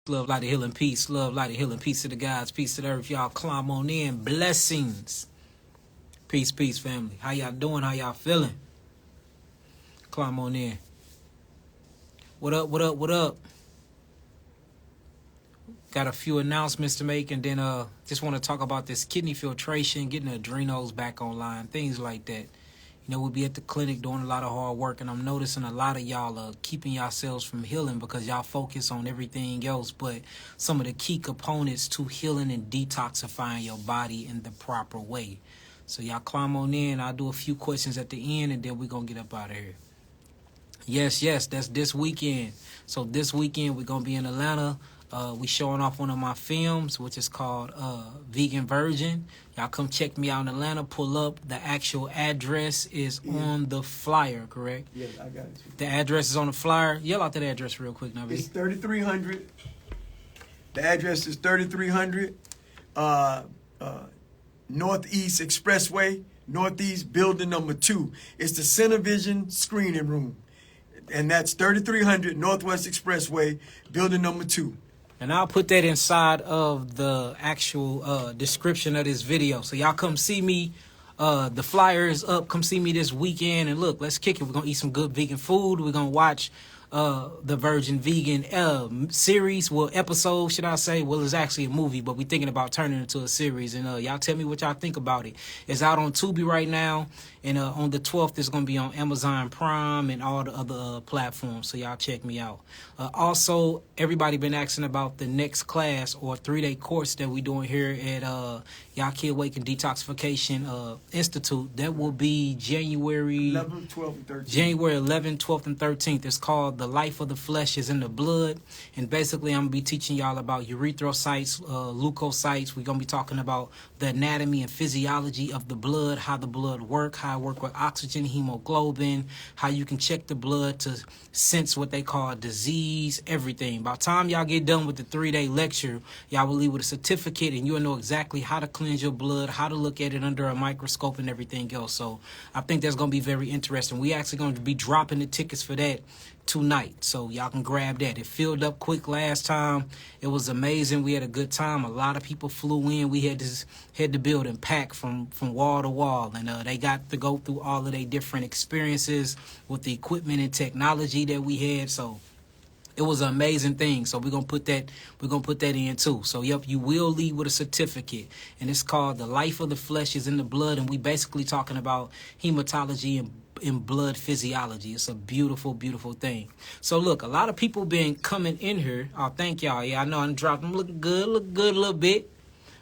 Love, light, healing, peace. Love, light, healing, peace to the gods, peace to the earth. Y'all climb on in. Blessings. Peace, peace, family. How y'all doing? How y'all feeling? Climb on in. What up, what up, what up? Got a few announcements to make, and then just want to talk about this kidney filtration, getting the adrenals back online, things like that. You know, we'll be at the clinic doing a lot of hard work, and I'm noticing a lot of y'all are keeping yourselves from healing because y'all focus on everything else, but some of the key components to healing and detoxifying your body in the proper way. So y'all climb on in. I'll do a few questions at the end, and then we're going to get up out of here. Yes, that's this weekend. So this weekend, we're going to be in Atlanta. We showing off one of my films, which is called Vegan Virgin. Y'all come check me out in Atlanta. Pull up. The actual address is on the flyer, correct? Yes, I got it. The address is on the flyer. Yell out that address real quick, Navi. It's 3300. The address is 3300 Northeast Expressway, Northeast Building number 2. It's the Center Vision Screening Room. And that's 3300 Northwest Expressway, Building number 2. And I'll put that inside of the actual description of this video. So y'all come see me. The flyer is up. Come see me this weekend. And look, let's kick it. We're going to eat some good vegan food. We're going to watch the Virgin Vegan series. Well, episode, should I say. Well, it's actually a movie, but we're thinking about turning it into a series. And y'all tell me what y'all think about it. It's out on Tubi right now. And on the 12th, it's going to be on Amazon Prime and all the other platforms. So y'all check me out. Also, everybody been asking about the next class or 3-day course that we're doing here at Yahki Awakened Detoxification Institute. That will be January 11th, 12th, and 13th. January 11th, 12th, and 13th. It's called The Life of the Flesh is in the Blood. And basically, I'm going to be teaching y'all about erythrocytes, leukocytes. We're going to be talking about the anatomy and physiology of the blood, how the blood works, how it works with oxygen, hemoglobin, how you can check the blood to sense what they call disease, everything. By the time y'all get done with the 3-day lecture, y'all will leave with a certificate, and you'll know exactly how to cleanse your blood, how to look at it under a microscope, and everything else. So I think that's going to be very interesting. We actually going to be dropping the tickets for that tonight, so y'all can grab that. It filled up quick last time. It was amazing. We had a good time. A lot of people flew in. We had the building packed from wall to wall, and they got to go through all of their different experiences with the equipment and technology that we had. So it was an amazing thing. So we're gonna put that in too. So yep, you will leave with a certificate, and it's called The Life of the Flesh is in the Blood, and we basically talking about hematology and in blood physiology. It's a beautiful, beautiful thing. So look, a lot of people been coming in here. Oh, thank y'all. Yeah, I know I dropped them. Look good a little bit.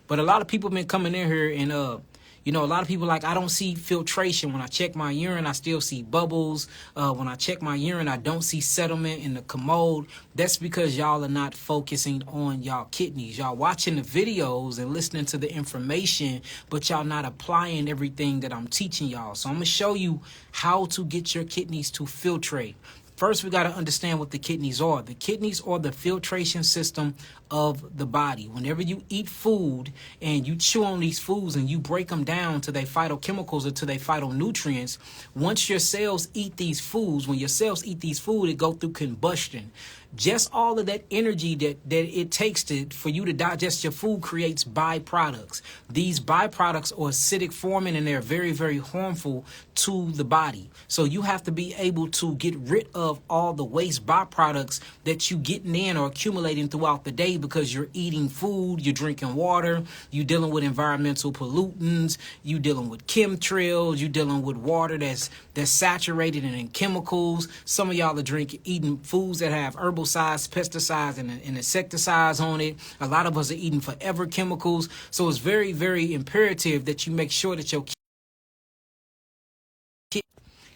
But a lot of people been coming in here, and you know, a lot of people like, I don't see filtration. When I check my urine, I still see bubbles. When I check my urine, I don't see settlement in the commode. That's because y'all are not focusing on y'all kidneys. Y'all watching the videos and listening to the information, but y'all not applying everything that I'm teaching y'all. So I'm going to show you how to get your kidneys to filtrate. First, we got to understand what the kidneys are. The kidneys are the filtration system of the body. Whenever you eat food and you chew on these foods and you break them down to their phytochemicals or to their phytonutrients, once your cells eat these foods, when your cells eat these food, it go through combustion. Just all of that energy that it takes for you to digest your food creates byproducts. These byproducts are acidic forming, and they're very, very harmful to the body. So you have to be able to get rid of all the waste byproducts that you getting in or accumulating throughout the day because you're eating food, you're drinking water, you're dealing with environmental pollutants, you're dealing with chemtrails, you're dealing with water that's saturated in chemicals. Some of y'all are eating foods that have herbicides, pesticides, and insecticides on it. A lot of us are eating forever chemicals. So it's very, very imperative that you make sure that your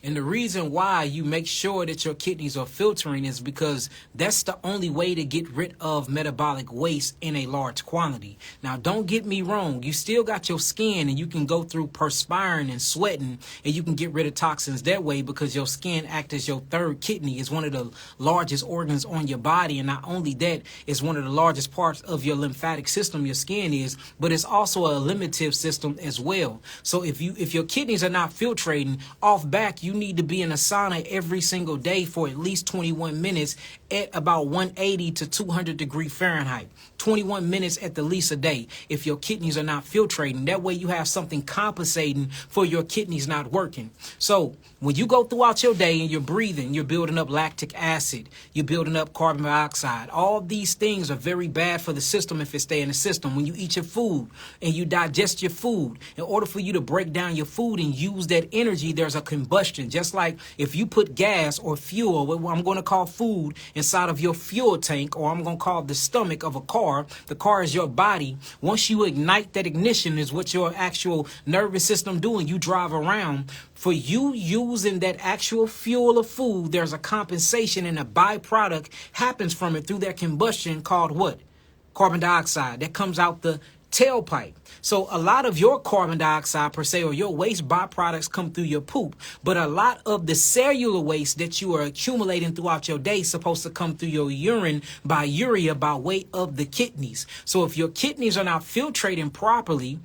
And the reason why you make sure that your kidneys are filtering is because that's the only way to get rid of metabolic waste in a large quantity. Now, don't get me wrong. You still got your skin, and you can go through perspiring and sweating, and you can get rid of toxins that way because your skin acts as your third kidney. It's one of the largest organs on your body, and not only that, it's one of the largest parts of your lymphatic system, your skin is, but it's also a eliminative system as well. So if your kidneys are not filtrating, off back, you need to be in a sauna every single day for at least 21 minutes at about 180 to 200 degree Fahrenheit, 21 minutes at the least a day if your kidneys are not filtrating. That way you have something compensating for your kidneys not working. So when you go throughout your day and you're breathing, you're building up lactic acid, you're building up carbon dioxide. All these things are very bad for the system if it stay in the system. When you eat your food and you digest your food, in order for you to break down your food and use that energy, there's a combustion. Just like if you put gas or fuel, what I'm going to call food, inside of your fuel tank, or I'm going to call the stomach of a car. The car is your body. Once you ignite that ignition is what your actual nervous system doing. You drive around. For you using that actual fuel of food, there's a compensation and a byproduct happens from it through that combustion called what? Carbon dioxide that comes out the tailpipe. So a lot of your carbon dioxide per se, or your waste byproducts, come through your poop, but a lot of the cellular waste that you are accumulating throughout your day is supposed to come through your urine by urea by way of the kidneys. So if your kidneys are not filtrating properly,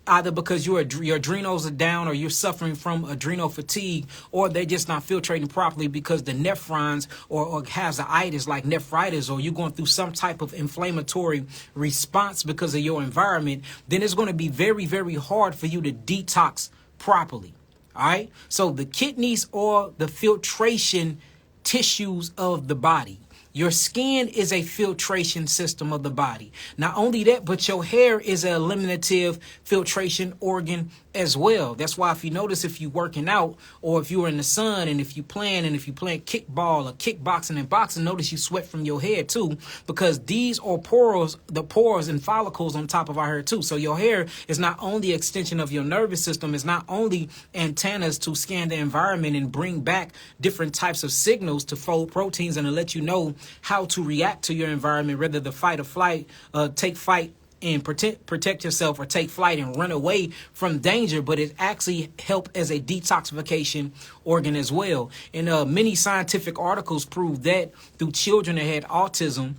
either because your adrenals are down or you're suffering from adrenal fatigue, or they're just not filtrating properly because the nephrons or has an itis like nephritis, or you're going through some type of inflammatory response because of your environment, then it's going to be very, very hard for you to detox properly. All right. So the kidneys or the filtration tissues of the body. Your skin is a filtration system of the body. Not only that, but your hair is an eliminative filtration organ as well. That's why if you notice, if you're working out or if you're in the sun and if you're playing kickball or kickboxing and boxing, notice you sweat from your hair too, because these are pores, the pores and follicles on top of our hair too. So your hair is not only an extension of your nervous system, it's not only antennas to scan the environment and bring back different types of signals to fold proteins and to let you know how to react to your environment, whether the fight or flight, take fight and protect yourself, or take flight and run away from danger, but it actually help as a detoxification organ as well. And many scientific articles prove that through children that had autism.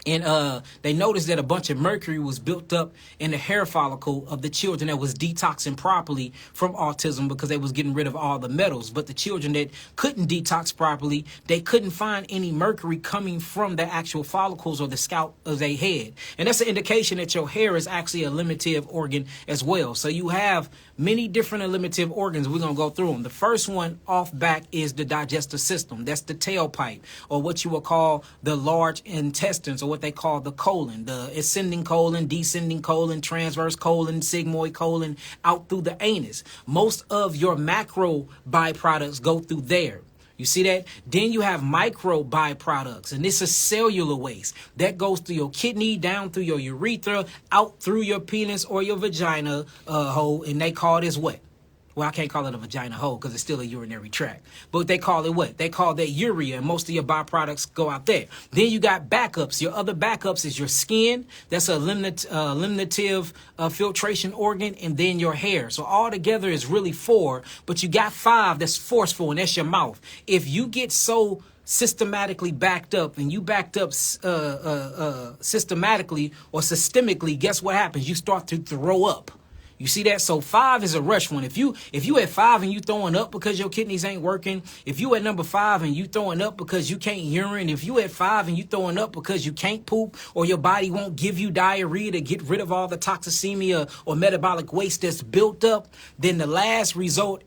And they noticed that a bunch of mercury was built up in the hair follicle of the children that was detoxing properly from autism because they was getting rid of all the metals. But the children that couldn't detox properly, they couldn't find any mercury coming from the actual follicles or the scalp of their head. And that's an indication that your hair is actually a eliminative organ as well. So you have many different eliminative organs. We're going to go through them. The first one off back is the digestive system. That's the tailpipe, or what you will call the large intestines, or what they call the colon, the ascending colon, descending colon, transverse colon, sigmoid colon, out through the anus. Most of your macro byproducts go through there. You see that? Then you have micro byproducts, and this is cellular waste that goes through your kidney, down through your urethra, out through your penis or your vagina hole, and they call this what? Well, I can't call it a vagina hole because it's still a urinary tract. But they call it what? They call that urea, and most of your byproducts go out there. Then you got backups. Your other backups is your skin. That's a eliminative filtration organ, and then your hair. So all together is really 4, but you got 5 that's forceful, and that's your mouth. If you get so systematically backed up, and you backed up systematically or systemically, guess what happens? You start to throw up. You see that? So 5 is a rush one. If you at 5 and you throwing up because your kidneys ain't working, if you at number 5 and you throwing up because you can't urine, if you at 5 and you throwing up because you can't poop, or your body won't give you diarrhea to get rid of all the toxemia or metabolic waste that's built up, then the last resort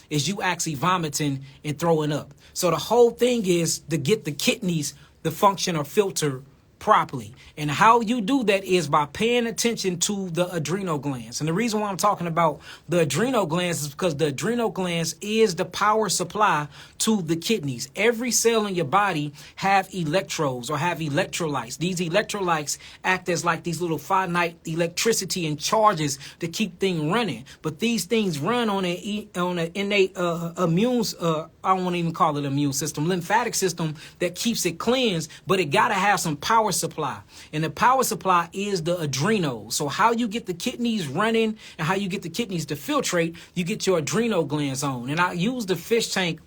is you actually vomiting and throwing up. So the whole thing is to get the kidneys to function or filter properly. And how you do that is by paying attention to the adrenal glands. And the reason why I'm talking about the adrenal glands is because the adrenal glands is the power supply to the kidneys. Every cell in your body have electrodes or have electrolytes. These electrolytes act as like these little finite electricity and charges to keep things running. But these things run on an innate immune, I don't want to even call it immune system, lymphatic system that keeps it cleansed, but it got to have some power supply, and the power supply is the adrenals. So how you get the kidneys running and how you get the kidneys to filtrate, you get your adrenal glands on. And I use the fish tank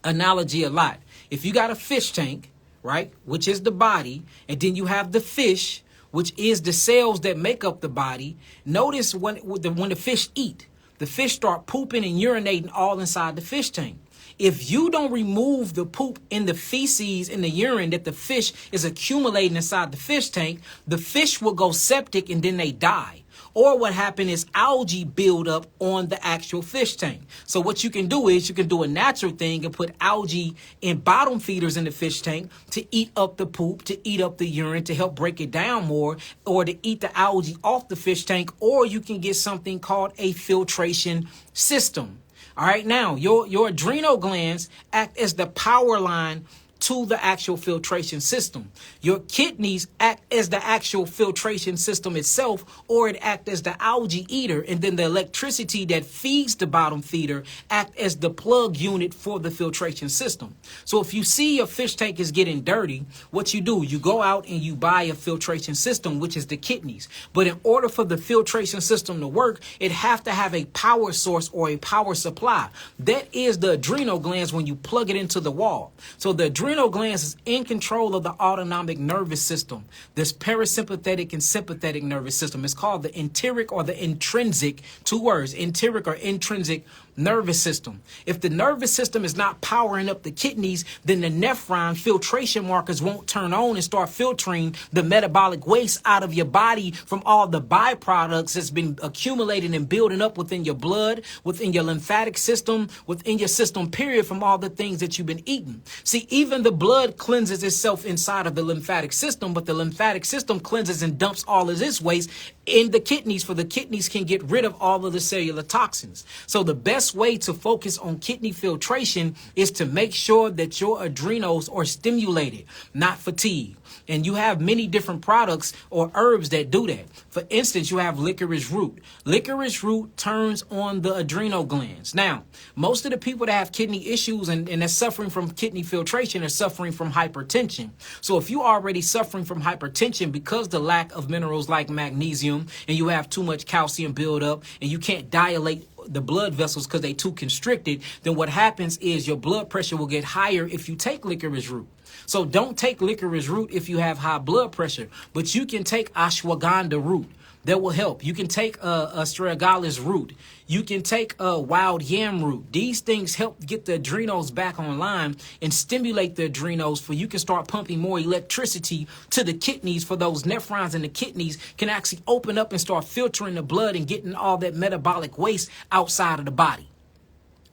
analogy a lot. If you got a fish tank, right, which is the body, and then you have the fish, which is the cells that make up the body, notice when the fish eat, the fish start pooping and urinating all inside the fish tank. If you don't remove the poop in the feces in the urine that the fish is accumulating inside the fish tank, the fish will go septic and then they die. Or what happened is algae build up on the actual fish tank. So what you can do is you can do a natural thing and put algae in bottom feeders in the fish tank to eat up the poop, to eat up the urine, to help break it down more, or to eat the algae off the fish tank. Or you can get something called a filtration system. All right, now your adrenal glands act as the power line to the actual filtration system. Your kidneys act as the actual filtration system itself, or it acts as the algae eater, and then the electricity that feeds the bottom feeder act as the plug unit for the filtration system. So if you see your fish tank is getting dirty, what you do, you go out and you buy a filtration system, which is the kidneys. But in order for the filtration system to work, it have to have a power source or a power supply. That is the adrenal glands when you plug it into the wall. So the adrenal glands is in control of the autonomic nervous system, this parasympathetic and sympathetic nervous system. It's called the enteric or the intrinsic, two words, enteric or intrinsic nervous system. If the nervous system is not powering up the kidneys, then the nephron filtration markers won't turn on and start filtering the metabolic waste out of your body from all the byproducts that's been accumulating and building up within your blood, within your lymphatic system, within your system, period, from all the things that you've been eating. See, even the blood cleanses itself inside of the lymphatic system, but the lymphatic system cleanses and dumps all of this waste in the kidneys, for the kidneys can get rid of all of the cellular toxins. So the best way to focus on kidney filtration is to make sure that your adrenals are stimulated, not fatigued. And you have many different products or herbs that do that. For instance, you have licorice root. Licorice root turns on the adrenal glands. Now, most of the people that have kidney issues and are suffering from kidney filtration are suffering from hypertension. So if you're already suffering from hypertension because the lack of minerals like magnesium, and you have too much calcium buildup, and you can't dilate the blood vessels because they're too constricted, then what happens is your blood pressure will get higher if you take licorice root. So don't take licorice root if you have high blood pressure, but you can take ashwagandha root. That will help. You can take astragalus root. You can take wild yam root. These things help get the adrenals back online and stimulate the adrenals, for you can start pumping more electricity to the kidneys, for those nephrons in the kidneys can actually open up and start filtering the blood and getting all that metabolic waste outside of the body.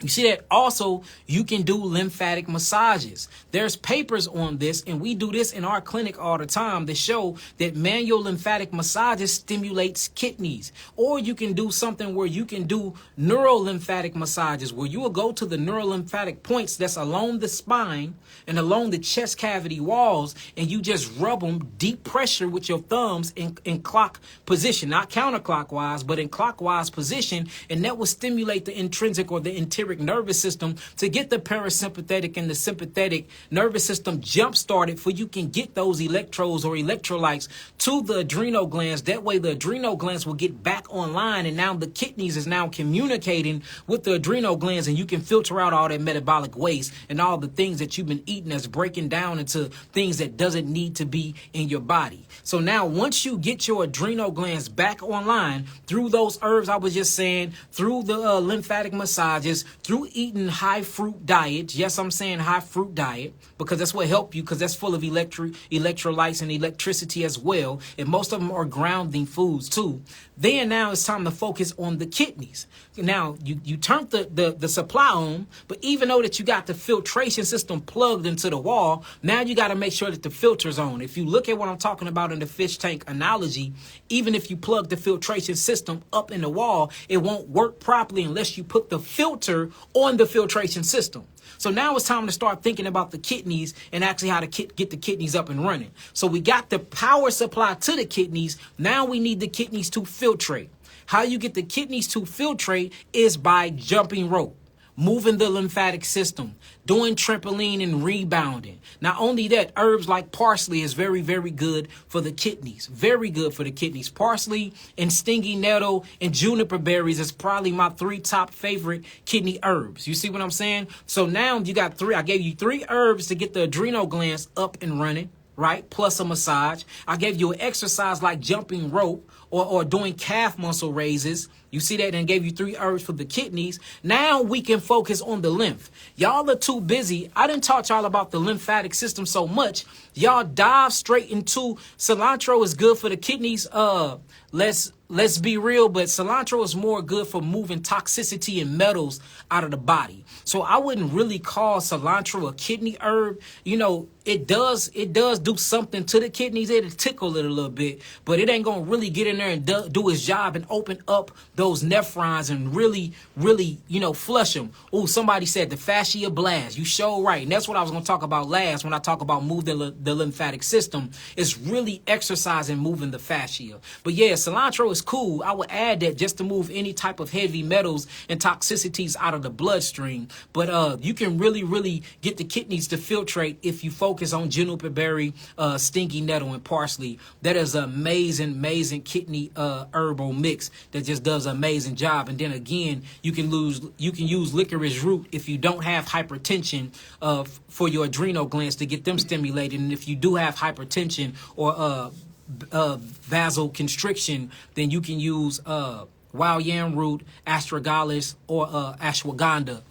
You see that also you can do lymphatic massages. There's papers on this, and we do this in our clinic all the time, that show that manual lymphatic massages stimulates kidneys. Or you can do something where you can do neurolymphatic massages, where you will go to the neurolymphatic points that's along the spine and along the chest cavity walls, and you just rub them deep pressure with your thumbs in clock position, not counterclockwise, but in clockwise position, and that will stimulate the intrinsic or the enteric nervous system to get the parasympathetic and the sympathetic nervous system jump started, for you can get those electrodes or electrolytes to the adrenal glands. That way the adrenal glands will get back online, and now the kidneys is now communicating with the adrenal glands, and you can filter out all that metabolic waste and all the things that you've been eating that's breaking down into things that doesn't need to be in your body. So now once you get your adrenal glands back online through those herbs I was just saying, through the lymphatic massages, through eating high fruit diet. Yes, I'm saying high fruit diet because that's what help you, because that's full of electrolytes and electricity as well. And most of them are grounding foods too. Then now it's time to focus on the kidneys. Now you turn the supply on, but even though that you got the filtration system plugged into the wall, now you got to make sure that the filter's on. If you look at what I'm talking about in the fish tank analogy, even if you plug the filtration system up in the wall, it won't work properly unless you put the filter on the filtration system. So now it's time to start thinking about the kidneys and actually how to get the kidneys up and running. So we got the power supply to the kidneys. Now we need the kidneys to filtrate. How you get the kidneys to filtrate is by jumping rope, moving the lymphatic system, doing trampoline and rebounding. Not only that, herbs like parsley is very, very good for the kidneys. Very good for the kidneys. Parsley and stingy nettle and juniper berries is probably my 3 top favorite kidney herbs. You see what I'm saying? So now you got 3. I gave you 3 herbs to get the adrenal glands up and running, right? Plus a massage. I gave you an exercise like jumping rope or doing calf muscle raises. You see that? And gave you 3 herbs for the kidneys. Now we can focus on the lymph. Y'all are too busy. I didn't taught y'all about the lymphatic system so much. Y'all dive straight into cilantro is good for the kidneys. Let's be real, but cilantro is more good for moving toxicity and metals out of the body. So I wouldn't really call cilantro a kidney herb. You know, it does do something to the kidneys. It'll tickle it a little bit, but it ain't gonna really get in there and do its job and open up those nephrons and really, you know, flush them. Oh, somebody said the fascia blast. You sure right. And that's what I was gonna talk about last when I talk about moving the lymphatic system. It's really exercising, moving the fascia. But yeah, cilantro is cool. I would add that just to move any type of heavy metals and toxicities out of the bloodstream. But you can really get the kidneys to filtrate if you focus on juniper berry, stinky nettle, and parsley. That is an amazing kidney herbal mix that just does an amazing job. And then again, you can use licorice root if you don't have hypertension for your adrenal glands to get them stimulated. And if you do have hypertension or vasoconstriction, then you can use wild yam root, astragalus, or ashwagandha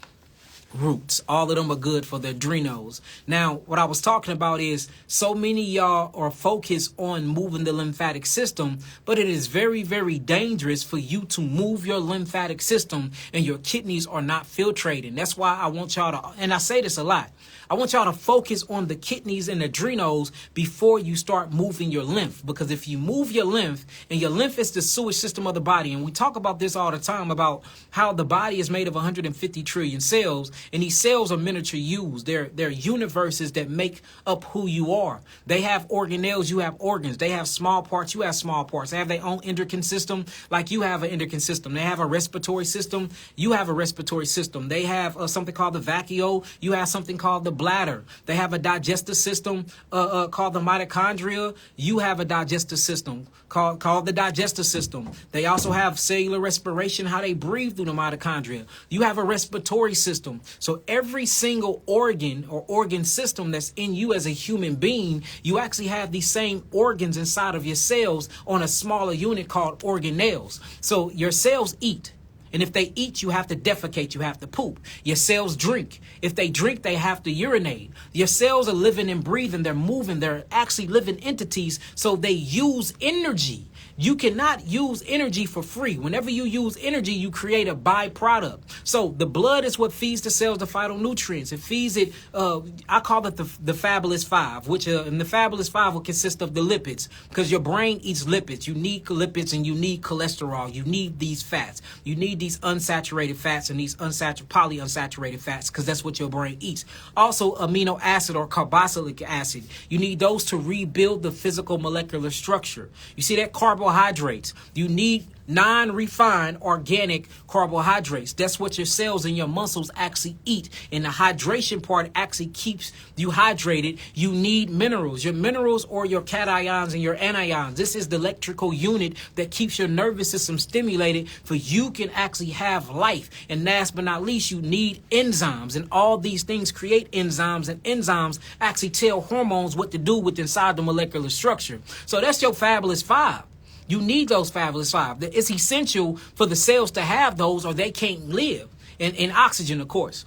roots. All of them are good for the adrenals. Now, what I was talking about is so many y'all are focused on moving the lymphatic system, but it is very dangerous for you to move your lymphatic system and your kidneys are not filtrating. That's why I want y'all to, and I say this a lot, I want y'all to focus on the kidneys and adrenals before you start moving your lymph. Because if you move your lymph, and your lymph is the sewage system of the body, and we talk about this all the time about how the body is made of 150 trillion cells, and these cells are miniature yous. They're universes that make up who you are. They have organelles, you have organs. They have small parts, you have small parts. They have their own endocrine system, like you have an endocrine system. They have a respiratory system, you have a respiratory system. They have something called the vacuole, you have something called the bladder. They have a digestive system called the mitochondria. You have a digestive system called the digestive system. They also have cellular respiration, how they breathe through the mitochondria. You have a respiratory system. So every single organ or organ system that's in you as a human being, you actually have these same organs inside of your cells on a smaller unit called organelles. So your cells eat. And if they eat, you have to defecate, you have to poop. Your cells drink. If they drink, they have to urinate. Your cells are living and breathing, they're moving, they're actually living entities, so they use energy. You cannot use energy for free. Whenever you use energy, you create a byproduct. So the blood is what feeds the cells the phytonutrients. It feeds it, I call it the fabulous five, which and the fabulous five will consist of the lipids, because your brain eats lipids. You need lipids and you need cholesterol. You need these fats. You need these unsaturated fats and these polyunsaturated fats, because that's what your brain eats. Also, amino acid or carboxylic acid. You need those to rebuild the physical molecular structure. You see that? Carbohydrates. You need non-refined organic carbohydrates. That's what your cells and your muscles actually eat. And the hydration part actually keeps you hydrated. You need minerals. Your minerals or your cations and your anions. This is the electrical unit that keeps your nervous system stimulated for you can actually have life. And last but not least, you need enzymes. And all these things create enzymes, and enzymes actually tell hormones what to do with inside the molecular structure. So that's your fabulous five. You need those fabulous five. It's essential for the cells to have those, or they can't live. And oxygen, of course.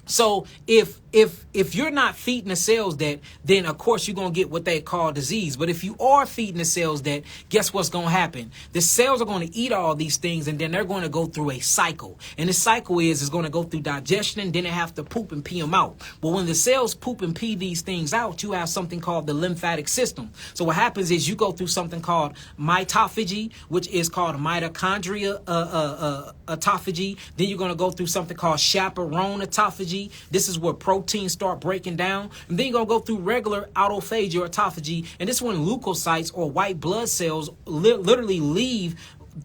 So if you're not feeding the cells that, then of course you're going to get what they call disease. But if you are feeding the cells that, guess what's going to happen? The cells are going to eat all these things, and then they're going to go through a cycle. And the cycle is going to go through digestion, and then they have to poop and pee them out. But when the cells poop and pee these things out, you have something called the lymphatic system. So what happens is you go through something called mitophagy, which is called mitochondria autophagy. Then you're going to go through something called chaperone autophagy. This is where proteins start breaking down. And then you're going to go through regular autophagy or autophagy. And this is when leukocytes or white blood cells literally leave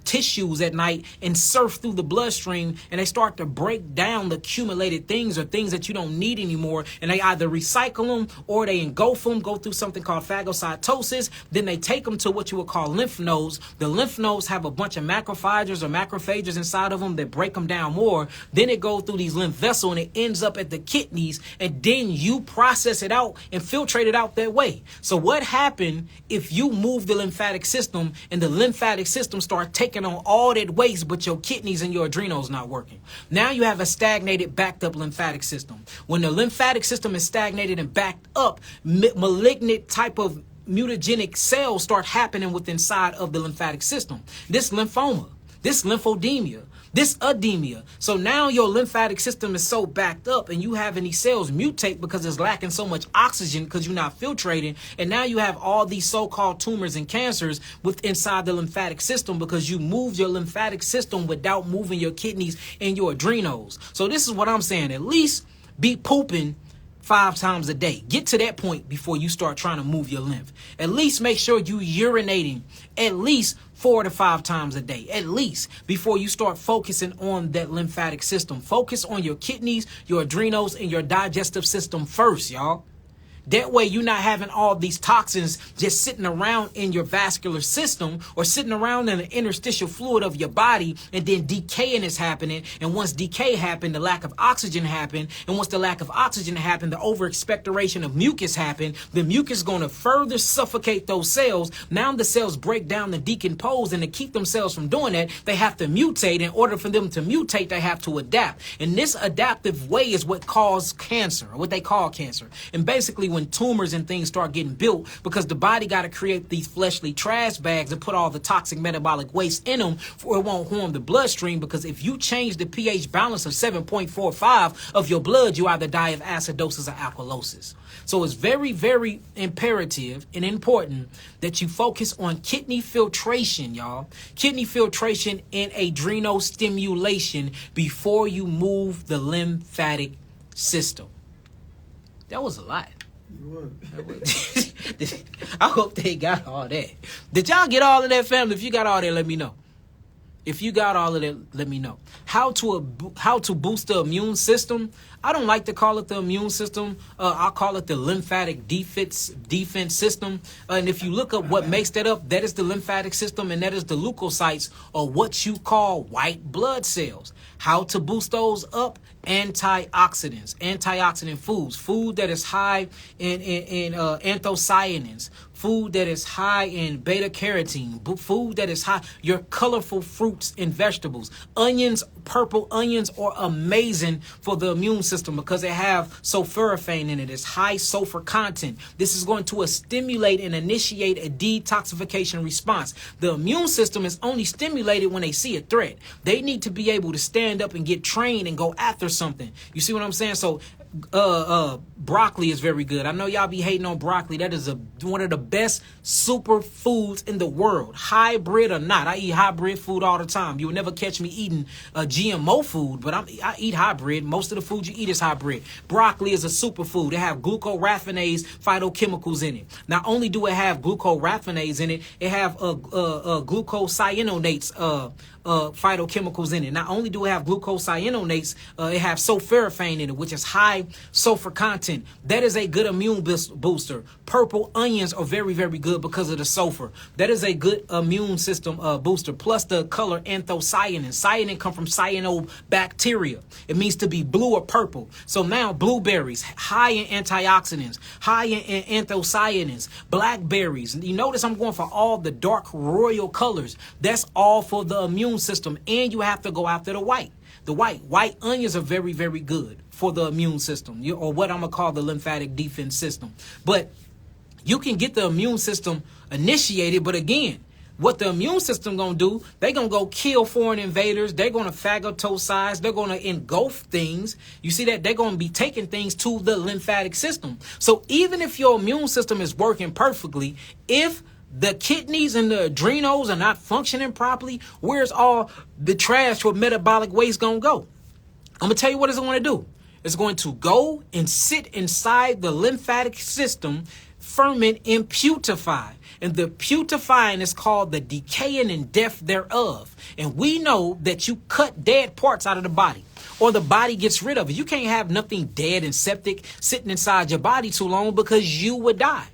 tissues at night and surf through the bloodstream, and they start to break down the accumulated things or things that you don't need anymore, and they either recycle them or they engulf them, go through something called phagocytosis. Then they take them to what you would call lymph nodes. The lymph nodes have a bunch of macrophages inside of them that break them down more. Then it goes through these lymph vessels and it ends up at the kidneys, and then you process it out and filtrate it out that way. So what happened if you move the lymphatic system and the lymphatic system start taking on all that waste, but your kidneys and your adrenals not working? Now you have a stagnated, backed up lymphatic system. When the lymphatic system is stagnated and backed up, malignant type of mutagenic cells start happening within inside of the lymphatic system. This lymphoma, this lymphedema, this edema. So now your lymphatic system is so backed up, and you having these cells mutate because it's lacking so much oxygen because you're not filtrating. And now you have all these so-called tumors and cancers inside the lymphatic system because you moved your lymphatic system without moving your kidneys and your adrenals. So this is what I'm saying. At least be pooping 5 times a day. Get to that point before you start trying to move your lymph. At least make sure you urinating at least 4 to 5 times a day, at least, before you start focusing on that lymphatic system. Focus on your kidneys, your adrenals, and your digestive system first, y'all. That way you're not having all these toxins just sitting around in your vascular system or sitting around in the interstitial fluid of your body, and then decaying is happening. And once decay happened, the lack of oxygen happened. And once the lack of oxygen happened, the overexpectoration of mucus happened. The mucus is going to further suffocate those cells. Now the cells break down and decompose, and to keep themselves from doing that, they have to mutate. In order for them to mutate, they have to adapt. And this adaptive way is what causes cancer, or what they call cancer. And basically when tumors and things start getting built, because the body got to create these fleshly trash bags and put all the toxic metabolic waste in them for it won't harm the bloodstream. Because if you change the pH balance of 7.45 of your blood, you either die of acidosis or alkalosis. So it's very, very imperative and important that you focus on kidney filtration, y'all. Kidney filtration and adrenal stimulation before you move the lymphatic system. That was a lot. I hope they got all that. Did y'all get all of that, family? If you got all that, let me know. If you got all of that, let me know. How to boost the immune system. I don't like to call it the immune system. I'll call it the lymphatic defense system. And if you look up what makes that up, that is the lymphatic system, and that is the leukocytes, or what you call white blood cells. How to boost those up? Antioxidant foods. Food that is high in anthocyanins. Food that is high in beta carotene. Food that is high, your colorful fruits and vegetables. Onions, purple onions are amazing for the immune system because they have sulforaphane in it. It's high sulfur content. This is going to stimulate and initiate a detoxification response. The immune system is only stimulated when they see a threat. They need to be able to stand up and get trained and go after something. You see what I'm saying? So broccoli is very good. I know y'all be hating on broccoli. That is one of the best super foods in the world, hybrid or not. I eat hybrid food all the time. You'll never catch me eating GMO food, but I eat hybrid. Most of the food you eat is hybrid. Broccoli is a superfood. It have glucoraphanase phytochemicals in it. Not only do it have glucoraphanase in it, it have glucocyanonates phytochemicals in it. Not only do it have glucocyanonates, it have sulforaphane in it, which is high sulfur content. That is a good immune booster. Purple onions are very, very good because of the sulfur. That is a good immune system booster. Plus the color anthocyanin. Cyanin come from cyanobacteria. It means to be blue or purple. So now blueberries, high in antioxidants, high in anthocyanins. Blackberries. You notice I'm going for all the dark royal colors. That's all for the immune system. And you have to go after the white. The white onions are very, very good for the immune system, or what I'm going to call the lymphatic defense system. But you can get the immune system initiated. But again, what the immune system going to do, they're going to go kill foreign invaders. They're going to phagocytose. They're going to engulf things. You see that? They're going to be taking things to the lymphatic system. So even if your immune system is working perfectly, if the kidneys and the adrenals are not functioning properly, where's all the trash or metabolic waste going to go? I'm going to tell you what it's going to do. It's going to go and sit inside the lymphatic system, ferment and putrefy. And the putrefying is called the decaying and death thereof. And we know that you cut dead parts out of the body, or the body gets rid of it. You can't have nothing dead and septic sitting inside your body too long, because you would die.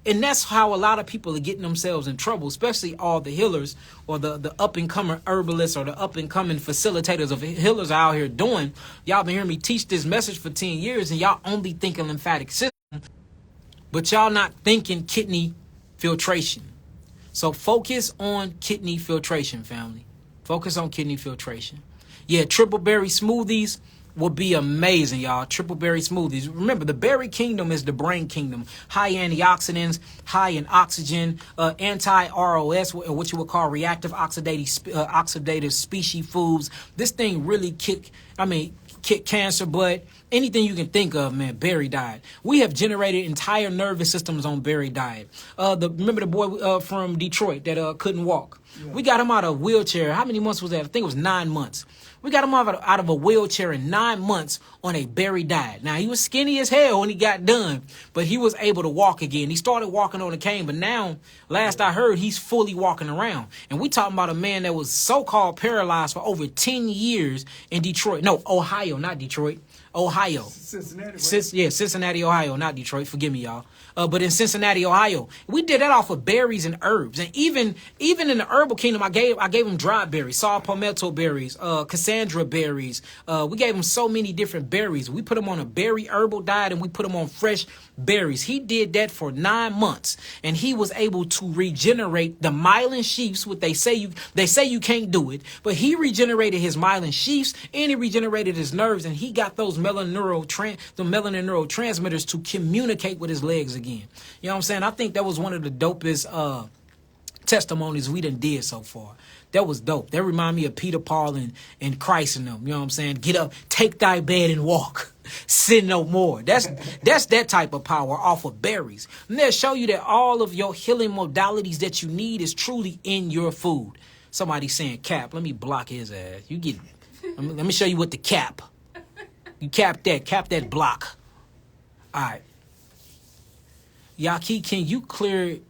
And that's how a lot of people are getting themselves in trouble, especially all the healers, or the up-and-coming herbalists, or the up-and-coming facilitators of healers are out here doing. Y'all been hearing me teach this message for 10 years, and y'all only thinking lymphatic system, but y'all not thinking kidney filtration. So focus on kidney filtration, family. Focus on kidney filtration. Yeah, triple berry smoothies will be amazing, y'all. Triple berry smoothies. Remember, the berry kingdom is the brain kingdom. High antioxidants, high in oxygen, anti-ROS, what you would call reactive oxidative species foods. This thing really kick cancer, but anything you can think of, man, berry diet. We have generated entire nervous systems on berry diet. Remember the boy from Detroit that couldn't walk? Yeah. We got him out of a wheelchair. How many months was that? I think it was 9 months. We got him out of a wheelchair in 9 months on a berry diet. Now, he was skinny as hell when he got done, but he was able to walk again. He started walking on a cane, but now, last I heard, he's fully walking around. And we talking about a man that was so-called paralyzed for over 10 years in Detroit. No, Ohio, not Detroit. Ohio. Cincinnati, right? Cincinnati, Ohio, not Detroit. Forgive me, y'all. But in Cincinnati, Ohio, we did that off of berries and herbs. And even in the herbal kingdom, I gave him dry berries, saw palmetto berries, Cassandra berries. We gave him so many different berries. We put him on a berry herbal diet, and we put him on fresh berries. He did that for 9 months, and he was able to regenerate the myelin sheaths. What they say you can't do it, but he regenerated his myelin sheaths, and he regenerated his nerves, and he got those melanin neurotransmitters to communicate with his legs again. You know what I'm saying? I think that was one of the dopest testimonies we done did so far. That was dope. That remind me of Peter, Paul, and Christ and them. You know what I'm saying? Get up, take thy bed and walk. Sin no more. That's that type of power off of berries. And they'll show you that all of your healing modalities that you need is truly in your food. Somebody saying cap. Let me block his ass. You get. Let me show you what the cap. You cap that block. All right. Yahki,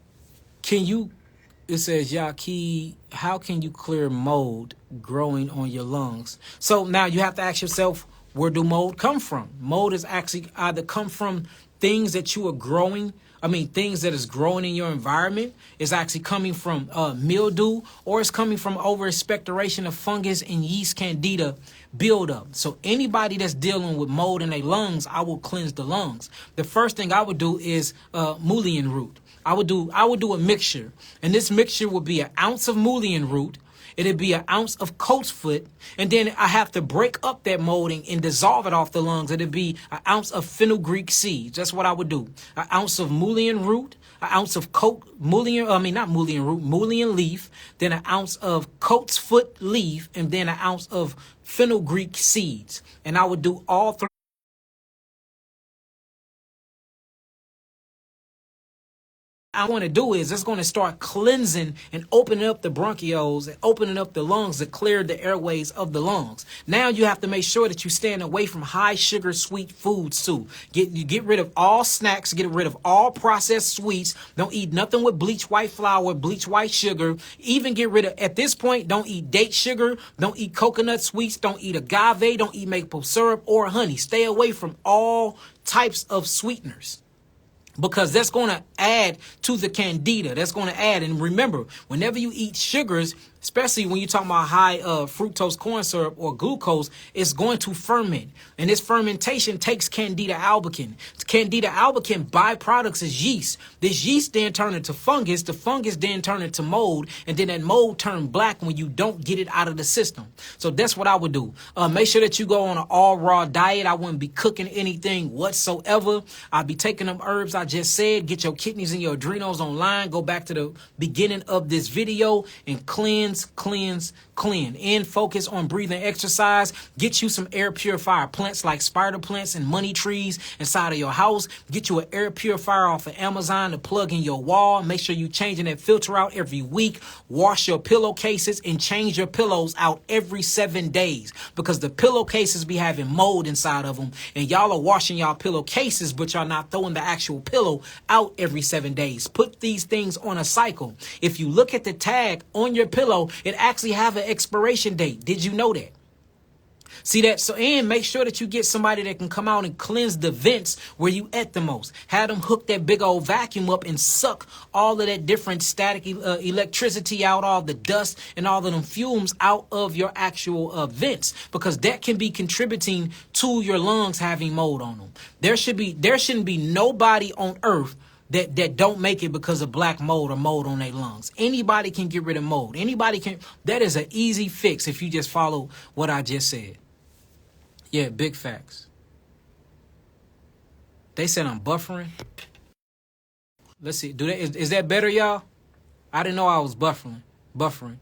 it says, Yahki, how can you clear mold growing on your lungs? So now you have to ask yourself, where do mold come from? Mold is actually either come from things that you are growing. Things that is growing in your environment is actually coming from mildew, or it's coming from over expectoration of fungus and yeast candida buildup. So anybody that's dealing with mold in their lungs, I will cleanse the lungs. The first thing I would do is mullein root. I would do a mixture, and this mixture would be 1 ounce of mullein root. It'd be 1 ounce of coat's foot, and then I have to break up that molding and dissolve it off the lungs. It'd be 1 ounce of fenugreek seeds. That's what I would do. 1 ounce of mullein root, 1 ounce of mullein leaf, then 1 ounce of coat's foot leaf, and then 1 ounce of fenugreek seeds. And I would do all three. I want to do is it's going to start cleansing and opening up the bronchioles and opening up the lungs to clear the airways of the lungs. Now you have to make sure that you stand away from high sugar sweet foods too. Get rid of all snacks, get rid of all processed sweets. Don't eat nothing with bleached white flour, bleached white sugar. Even get rid of, at this point, don't eat date sugar, don't eat coconut sweets, don't eat agave, don't eat maple syrup or honey. Stay away from all types of sweeteners, because that's going to add to the candida. That's going to add. And remember, whenever you eat sugars, especially when you're talking about high fructose corn syrup or glucose, it's going to ferment. And this fermentation takes Candida albicans. Candida albicans byproducts is yeast. This yeast then turn into fungus. The fungus then turn into mold. And then that mold turn black when you don't get it out of the system. So that's what I would do. Make sure that you go on an all raw diet. I wouldn't be cooking anything whatsoever. I'd be taking them herbs I just said. Get your kidneys and your adrenals online. Go back to the beginning of this video and cleanse cleanse, cleanse, cleanse. And focus on breathing exercise. Get you some air purifier plants like spider plants and money trees inside of your house. Get you an air purifier off of Amazon to plug in your wall. Make sure you're changing that filter out every week. Wash your pillowcases and change your pillows out every 7 days, because the pillowcases be having mold inside of them, and y'all are washing y'all pillowcases, but y'all not throwing the actual pillow out every 7 days. Put these things on a cycle. If you look at the tag on your pillow, it actually have an expiration date. Did you know that? See that? So, and make sure that you get somebody that can come out and cleanse the vents where you at the most. Have them hook that big old vacuum up and suck all of that different static electricity out, all the dust and all of them fumes out of your actual vents, because that can be contributing to your lungs having mold on them. There shouldn't be nobody on earth that don't make it because of black mold or mold on their lungs. Anybody can get rid of mold. Anybody can. That is an easy fix if you just follow what I just said. Yeah, big facts. They said I'm buffering. Let's see. Is that better, y'all? I didn't know I was buffering.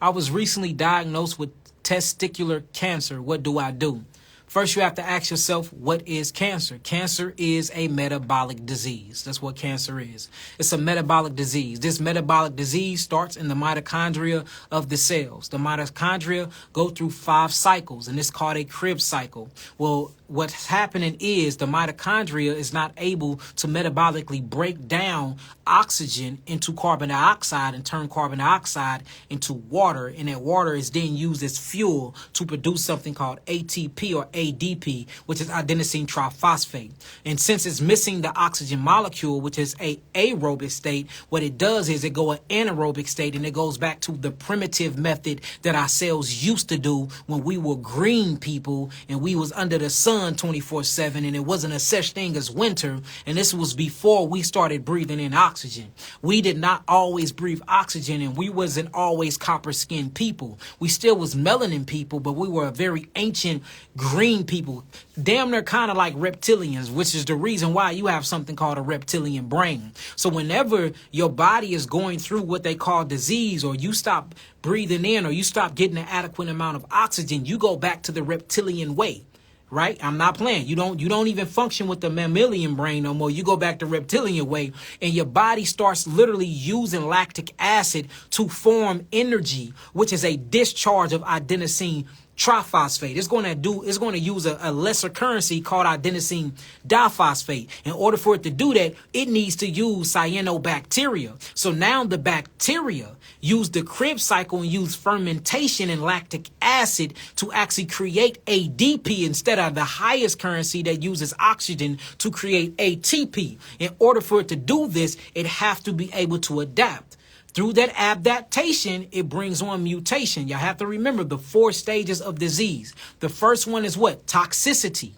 I was recently diagnosed with testicular cancer. What do I do? First, you have to ask yourself, what is cancer? Cancer is a metabolic disease. That's what cancer is. It's a metabolic disease. This metabolic disease starts in the mitochondria of the cells. The mitochondria go through 5 cycles, and it's called a Krebs cycle. Well, what's happening is the mitochondria is not able to metabolically break down oxygen into carbon dioxide and turn carbon dioxide into water. And that water is then used as fuel to produce something called ATP or ADP, which is adenosine triphosphate. And since it's missing the oxygen molecule, which is a aerobic state, what it does is it go an anaerobic state, and it goes back to the primitive method that our cells used to do when we were green people and we was under the sun 24/7, and it wasn't a such thing as winter. And this was before we started breathing in oxygen. We did not always breathe oxygen, and we wasn't always copper skinned people. We still was melanin people, but we were a very ancient green people, damn near kind of like reptilians, which is the reason why you have something called a reptilian brain. So whenever your body is going through what they call disease, or you stop breathing in, or you stop getting an adequate amount of oxygen, you go back to the reptilian way. Right? I'm not playing. You don't even function with the mammalian brain no more. You go back to reptilian way, and your body starts literally using lactic acid to form energy, which is a discharge of adenosine triphosphate. It's going to use a lesser currency called adenosine diphosphate. In order for it to do that, it needs to use cyanobacteria. So now the bacteria use the Krebs cycle and use fermentation and lactic acid to actually create ADP instead of the highest currency that uses oxygen to create ATP. In order for it to do this, it has to be able to adapt. Through that adaptation, it brings on mutation. You have to remember the 4 stages of disease. The first one is what? Toxicity.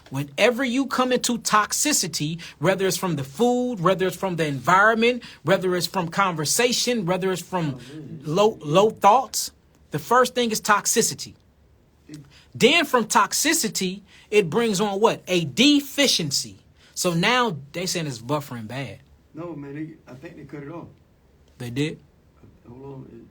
Whenever you come into toxicity, whether it's from the food, whether it's from the environment, whether it's from conversation, whether it's from low thoughts, the first thing is toxicity. Then from toxicity, it brings on what? A deficiency. So now they saying it's buffering bad. No, man, I think they cut it off. They did? Hold on.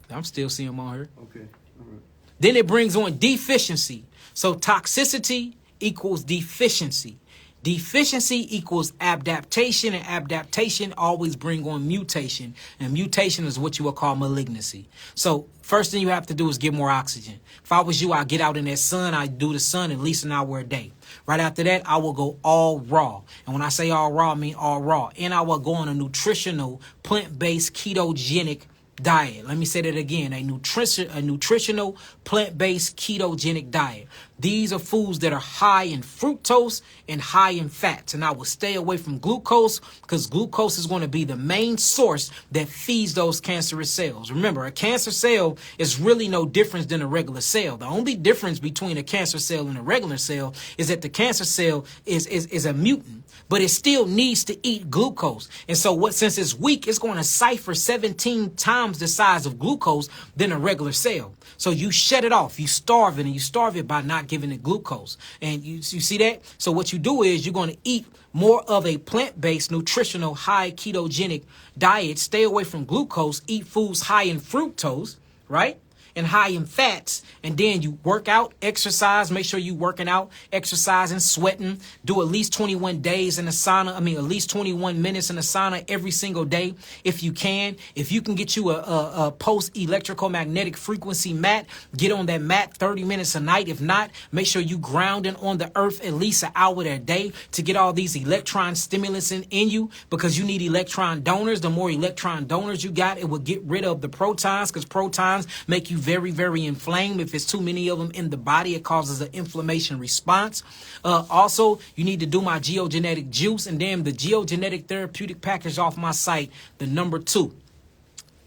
I'm still seeing them on here. Okay. All right. Then it brings on deficiency. So toxicity equals deficiency. Deficiency equals adaptation, and adaptation always bring on mutation. And mutation is what you would call malignancy. So first thing you have to do is get more oxygen. If I was you, I'd get out in that sun. I'd do the sun at least an hour a day. Right after that, I will go all raw. And when I say all raw, I mean all raw. And I will go on a nutritional, plant-based, ketogenic diet. Let me say that again. A nutritional, plant-based, ketogenic diet. These are foods that are high in fructose and high in fats. And I will stay away from glucose, because glucose is going to be the main source that feeds those cancerous cells. Remember, a cancer cell is really no different than a regular cell. The only difference between a cancer cell and a regular cell is that the cancer cell is a mutant, but it still needs to eat glucose. And so since it's weak, it's going to cipher 17 times the size of glucose than a regular cell. So you shut it off. You starve it, and you starve it by not giving it glucose. And you see that? So what you do is you're going to eat more of a plant-based, nutritional, high ketogenic diet. Stay away from glucose. Eat foods high in fructose. right? And high in fats. And then you work out, exercise, make sure you working out, exercising, sweating, do at least 21 days in the sauna. At least 21 minutes in the sauna every single day if you can. If you can get you a post electrical magnetic frequency mat, get on that mat 30 minutes a night. If not, make sure you grounding on the earth at least an hour a day to get all these electron stimulants in you, because you need electron donors. The more electron donors you got, it will get rid of the protons, because protons make you very, very inflamed. If it's too many of them in the body, it causes an inflammation response. Also, you need to do my geogenetic juice, and then the geogenetic therapeutic package off my site, the number 2.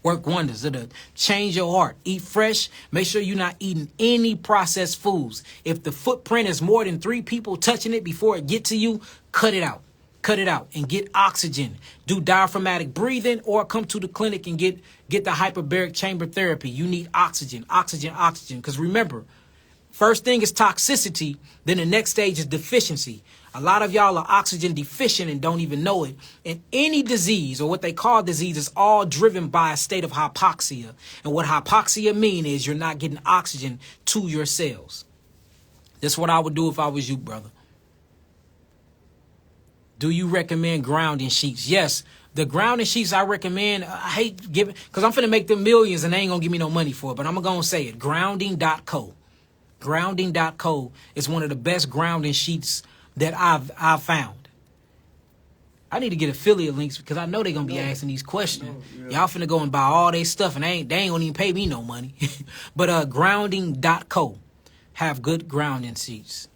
Work wonders. It'll change your heart. Eat fresh. Make sure you're not eating any processed foods. If the footprint is more than 3 people touching it before it get to you, cut it out. Cut it out and get oxygen. Do diaphragmatic breathing, or come to the clinic and get the hyperbaric chamber therapy. You need oxygen, oxygen, oxygen. Because remember, first thing is toxicity. Then the next stage is deficiency. A lot of y'all are oxygen deficient and don't even know it. And any disease, or what they call disease, is all driven by a state of hypoxia. And what hypoxia mean is you're not getting oxygen to your cells. That's what I would do if I was you, brother. Do you recommend grounding sheets? Yes, the grounding sheets I recommend. I hate giving, because I'm finna make them millions and they ain't gonna give me no money for it, but I'm gonna say it. Grounding.co. Grounding.co is one of the best grounding sheets that I've found. I need to get affiliate links, because I know they're gonna be asking these questions. Y'all finna go and buy all their stuff, and they ain't gonna even pay me no money. But grounding.co have good grounding sheets.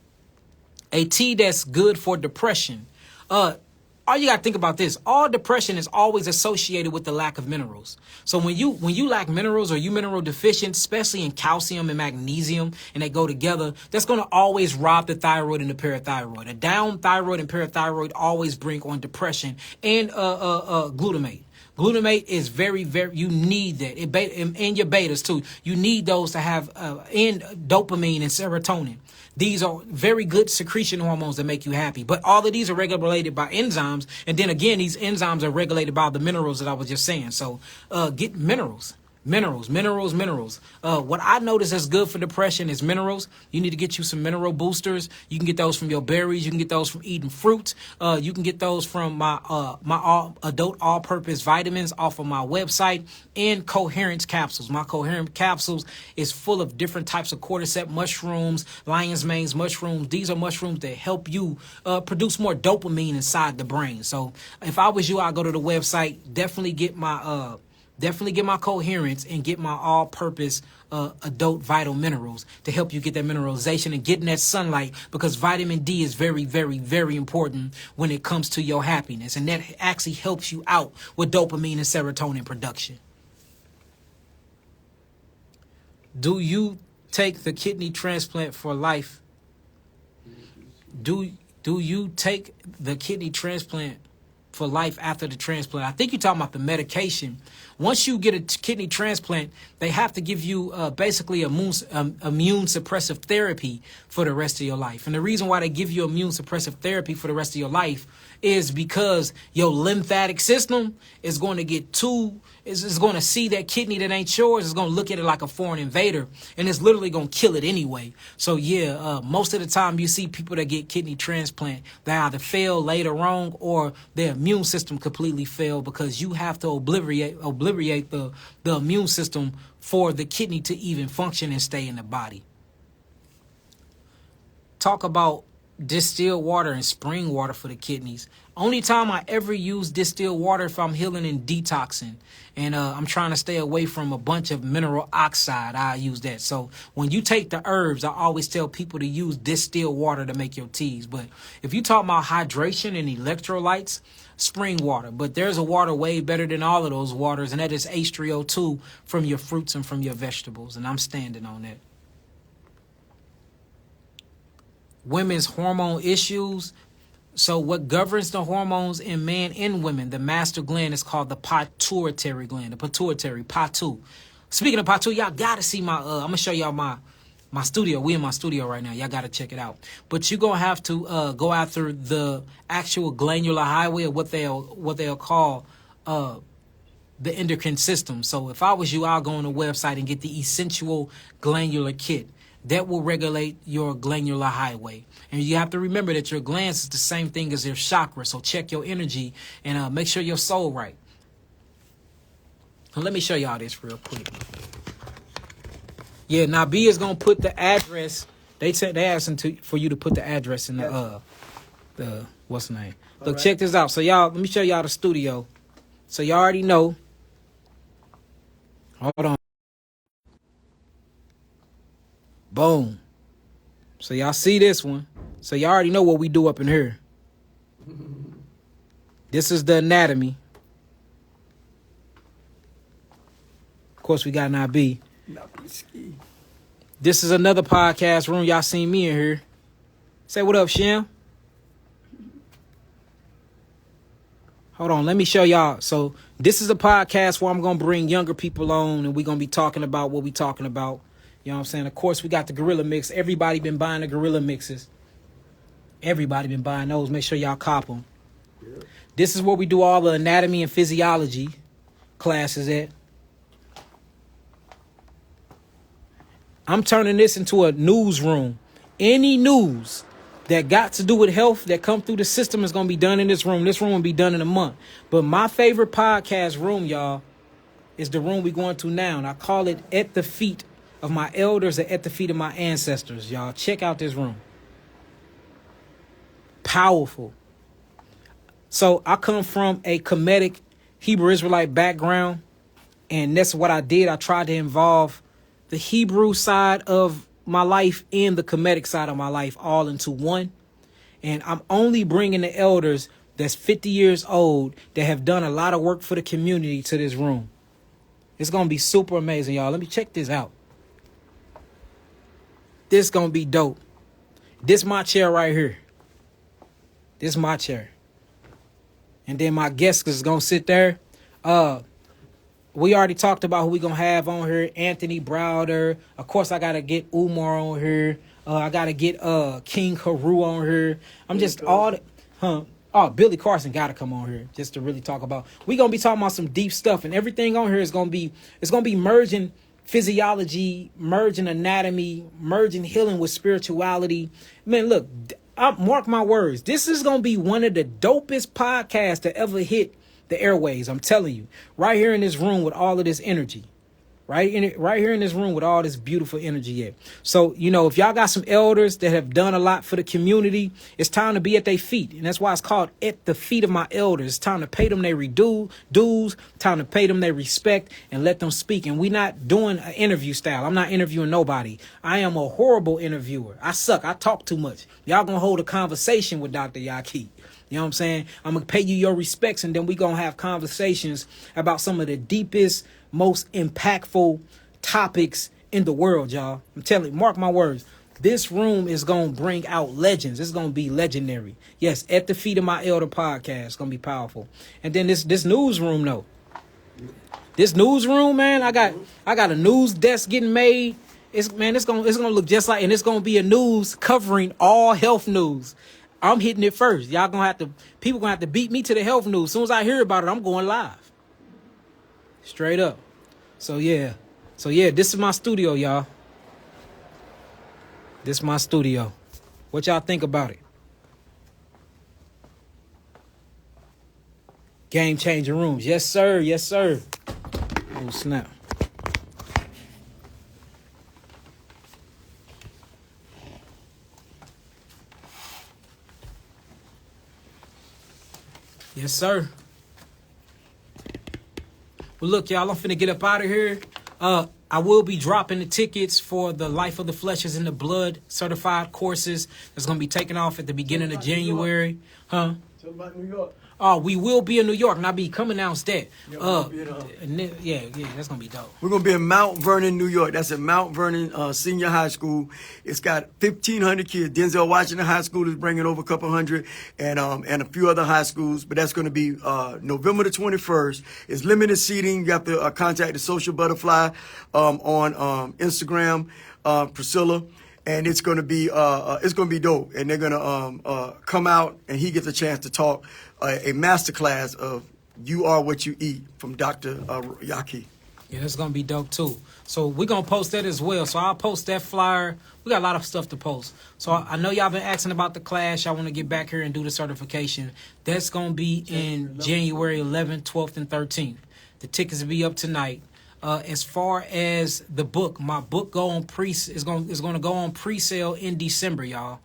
A tea that's good for depression. All you got to think about this. All depression is always associated with the lack of minerals. So when you lack minerals, or you mineral deficient, especially in calcium and magnesium, and they go together, that's going to always rob the thyroid and the parathyroid. A down thyroid and parathyroid always bring on depression. And glutamate. Glutamate is very, very, you need that. And your betas too. You need those to have, and dopamine and serotonin. These are very good secretion hormones that make you happy. But all of these are regulated by enzymes. And then again, these enzymes are regulated by the minerals that I was just saying. So get minerals. Minerals. What I notice that's good for depression is minerals. You need to get you some mineral boosters. You can get those from your berries. You can get those from eating fruit. You can get those from my adult all-purpose vitamins off of my website, and coherence capsules. My coherent capsules is full of different types of cordyceps mushrooms, lion's manes mushrooms. These are mushrooms that help you produce more dopamine inside the brain. So if I was you, I'd go to the website, definitely get my coherence, and get my all-purpose adult vital minerals to help you get that mineralization and getting that sunlight, because vitamin D is very, very, very important when it comes to your happiness. And that actually helps you out with dopamine and serotonin production. Do you take the kidney transplant for life? Do you take the kidney transplant for life after the transplant? I think you're talking about the medication. Once you get a kidney transplant, they have to give you basically immune suppressive therapy for the rest of your life. And the reason why they give you immune suppressive therapy for the rest of your life is because your lymphatic system is going to get is going to see that kidney that ain't yours. It's going to look at it like a foreign invader, and it's literally going to kill it anyway. So yeah, most of the time you see people that get kidney transplant, they either fail later on, or their immune system completely fail, because you have to obliterate the immune system for the kidney to even function and stay in the body. Talk about distilled water and spring water for the kidneys. Only time I ever use distilled water if I'm healing and detoxing, and I'm trying to stay away from a bunch of mineral oxide. I use that. So when you take the herbs, I always tell people to use distilled water to make your teas. But if you talk about hydration and electrolytes, spring water. But there's a water way better than all of those waters, and that is H3O2 from your fruits and from your vegetables. And I'm standing on that. Women's hormone issues. So what governs the hormones in man and women, the master gland, is called the pituitary gland, the pituitary, patu. Speaking of patu, y'all got to see my, I'm going to show y'all my studio. We in my studio right now. Y'all got to check it out. But you're going to have to go after the actual glandular highway, or what they'll call the endocrine system. So if I was you, I'll go on the website and get the essential glandular kit. That will regulate your glandular highway. And you have to remember that your glands is the same thing as your chakra. So check your energy and make sure your soul right. So let me show y'all this real quick. Yeah, now B is gonna put the address. They asked for you to put the address in the what's the name? Look, check this out. So y'all, let me show y'all the studio. So y'all already know. Hold on. Boom. So y'all see this one. So y'all already know what we do up in here. This is the anatomy. Of course, we got an IB. This is another podcast room. Y'all seen me in here. Say what up, Shem. Hold on, let me show y'all. So this is a podcast where I'm going to bring younger people on and we're going to be talking about what we talking about. You know what I'm saying? Of course, we got the Gorilla Mix. Everybody been buying the Gorilla Mixes. Everybody been buying those. Make sure y'all cop them. Yeah. This is where we do all the anatomy and physiology classes at. I'm turning this into a newsroom. Any news that got to do with health that come through the system is going to be done in this room. This room will be done in a month. But my favorite podcast room, y'all, is the room we going to now. And I call it At the Feet of My Elders and At the Feet of My Ancestors. Y'all, check out this room. Powerful. So I come from a Kemetic Hebrew Israelite background. And that's what I did. I tried to involve the Hebrew side of my life and the Kemetic side of my life all into one. And I'm only bringing the elders that's 50 years old that have done a lot of work for the community to this room. It's going to be super amazing, y'all. Let me check this out. This going to be dope. This my chair right here. This my chair. And then my guest is going to sit there. We already talked about who we going to have on here. Anthony Browder. Of course, I got to get Umar on here. I got to get King Haru on here. I'm just all the... Oh, Billy Carson got to come on here just to really talk about... We're going to be talking about some deep stuff. And everything on here is going to be... It's going to be merging physiology, merging anatomy, merging healing with spirituality. Man, look, mark my words. This is going to be one of the dopest podcasts to ever hit the airways. I'm telling you, right here in this room with all of this energy, right here in this room with all this beautiful energy. Yeah. So, you know, if y'all got some elders that have done a lot for the community, it's time to be at their feet. And that's why it's called At the Feet of My Elders. It's time to pay them their dues, time to pay them their respect and let them speak. And we not doing an interview style. I'm not interviewing nobody. I am a horrible interviewer. I suck. I talk too much. Y'all gonna hold a conversation with Dr. Yahki. You know what I'm saying? I'm going to pay you your respects, and then we going to have conversations about some of the deepest, most impactful topics in the world, y'all. I'm telling you, mark my words. This room is going to bring out legends. It's going to be legendary. Yes, At the Feet of My Elder podcast. It's going to be powerful. And then this newsroom, though. This newsroom, man, I got a news desk getting made. It's gonna look just like, and it's going to be a news covering all health news. I'm hitting it first. People gonna have to beat me to the health news. As soon as I hear about it, I'm going live. Straight up. So yeah, this is my studio, y'all. This is my studio. What y'all think about it? Game changing rooms. Yes, sir. Yes, sir. Oh, snap. Yes, sir. Well, look, y'all, I'm finna get up out of here. I will be dropping the tickets for the Life of the Flesh is in the Blood certified courses. That's going to be taking off at the beginning of January. Huh? Tell about New York. We will be in New York, and I'll be come announce that. Yeah, that's gonna be dope. We're gonna be in Mount Vernon, New York. That's at Mount Vernon Senior High School. It's got 1,500 kids. Denzel Washington High School is bringing over a couple hundred, and a few other high schools. But that's gonna be November the 21st. It's limited seating. You have to contact the Social Butterfly on Instagram, Priscilla. And it's gonna be dope. And they're gonna come out, and he gets a chance to talk a masterclass of You Are What You Eat from Dr. Yahki. Yeah, that's going to be dope, too. So we're going to post that as well. So I'll post that flyer. We got a lot of stuff to post. So I know y'all been asking about the class. Y'all want to get back here and do the certification. That's going to be in January 11th, 12th, and 13th. The tickets will be up tonight. As far as the book, my book is going to go on pre-sale in December, y'all.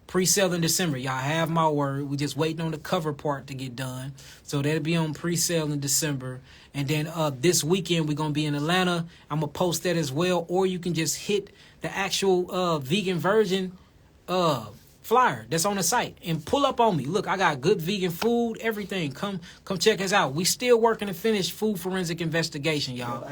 Pre-sale in December. Y'all have my word. We just waiting on the cover part to get done. So that'll be on pre-sale in December. And then this weekend, we're going to be in Atlanta. I'm going to post that as well. Or you can just hit the actual vegan version flyer that's on the site and pull up on me. Look, I got good vegan food, everything. Come check us out. We still working to finish food forensic investigation, y'all.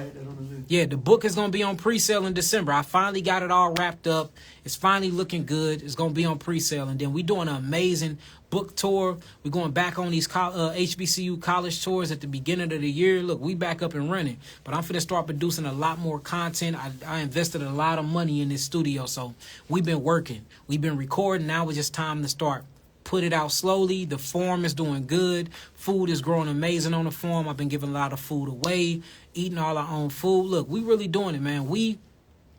Yeah, the book is going to be on pre-sale in December. I finally got it all wrapped up. It's finally looking good. It's going to be on pre-sale. And then we're doing an amazing book tour. We're going back on these HBCU college tours at the beginning of the year. Look, we back up and running. But I'm finna start producing a lot more content. I invested a lot of money in this studio. So we've been working. We've been recording. Now it's just time to start. Put it out slowly. The farm is doing good. Food is growing amazing on the farm. I've been giving a lot of food away. Eating all our own food. Look, we really doing it, man.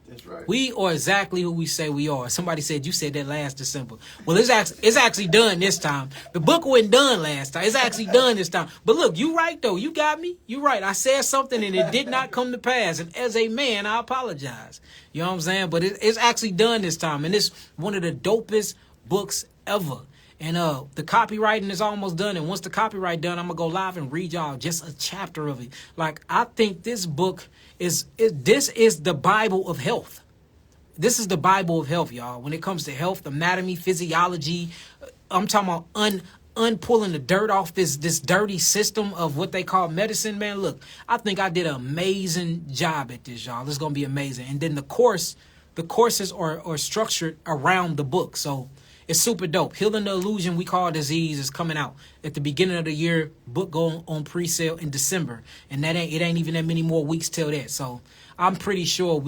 That's right. We are exactly who we say we are. Somebody said you said that last December. Well, it's actually done this time. The book wasn't done last time. It's actually done this time. But look, you right though. You got me. You right. I said something and it did not come to pass. And as a man, I apologize. You know what I'm saying? But it's actually done this time. And it's one of the dopest books ever. And the copywriting is almost done. And once the copyright done, I'm gonna go live and read y'all just a chapter of it. Like, I think this book this is the Bible of health. This is the Bible of health, y'all. When it comes to health, anatomy, physiology, I'm talking about unpulling the dirt off this dirty system of what they call medicine, man. Look, I think I did an amazing job at this, y'all. This is gonna be amazing. And then the courses are structured around the book, so it's super dope. Healing the Illusion We Call Disease is coming out at the beginning of the year. Book going on pre-sale in December. And it ain't even that many more weeks till that. So I'm pretty sure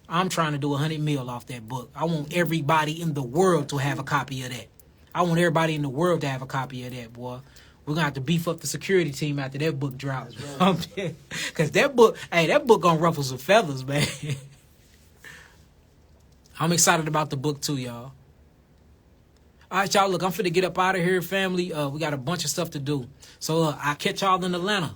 I'm trying to do 100 mil off that book. I want everybody in the world to have a copy of that. I want everybody in the world to have a copy of that, boy. We're going to have to beef up the security team after that book drops. Because that book going to ruffle some feathers, man. I'm excited about the book too, y'all. All right, y'all, look, I'm finna get up out of here, family. We got a bunch of stuff to do. So I'll catch y'all in Atlanta.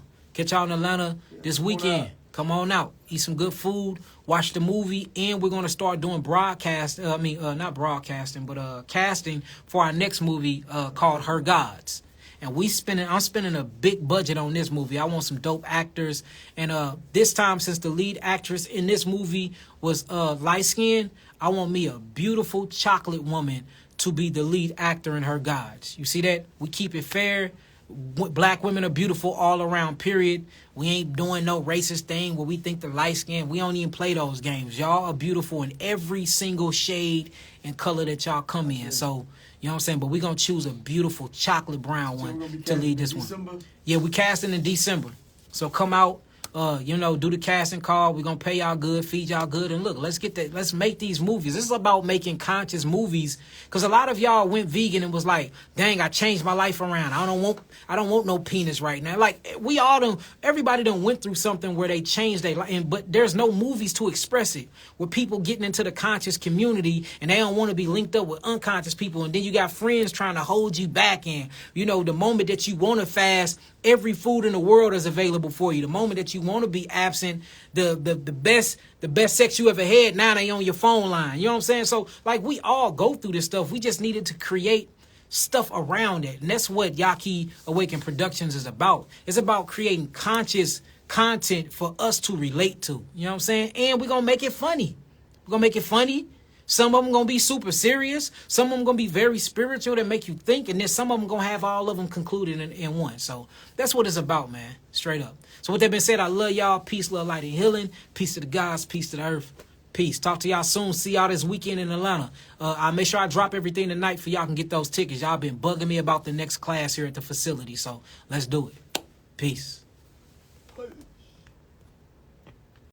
This weekend. Come on out. Eat some good food. Watch the movie. And we're going to start doing not broadcasting, but casting for our next movie called Her Gods. And I'm spending a big budget on this movie. I want some dope actors. And this time, since the lead actress in this movie was light-skinned, I want me a beautiful chocolate woman to be the lead actor in Her Gods. You see that? We keep it fair. Black women are beautiful all around, period. We ain't doing no racist thing where we think the light skin. We don't even play those games. Y'all are beautiful in every single shade and color that y'all come in. So, you know what I'm saying? But we're going to choose a beautiful chocolate brown one to lead this one. Yeah, we casting in December. So come out. Do the casting call. We're going to pay y'all good, feed y'all good. And look, let's make these movies. This is about making conscious movies. Because a lot of y'all went vegan and was like, dang, I changed my life around. I don't want no penis right now. Like, everybody done went through something where they changed their life. But there's no movies to express it. Where people getting into the conscious community and they don't want to be linked up with unconscious people. And then you got friends trying to hold you back. And, the moment that you want to fast, every food in the world is available for you. The moment that you want to be absent, the best sex you ever had, now they on your phone line. You know what I'm saying? So, like, we all go through this stuff. We just needed to create stuff around it. And that's what Yahki Awakened Productions is about. It's about creating conscious content for us to relate to. You know what I'm saying? And we're going to make it funny. Some of them going to be super serious. Some of them going to be very spiritual that make you think. And then some of them going to have all of them concluded in one. So that's what it's about, man. Straight up. So with that being said, I love y'all. Peace, love, light, and healing. Peace to the gods. Peace to the earth. Peace. Talk to y'all soon. See y'all this weekend in Atlanta. I'll make sure I drop everything tonight for y'all can get those tickets. Y'all been bugging me about the next class here at the facility. So let's do it. Peace.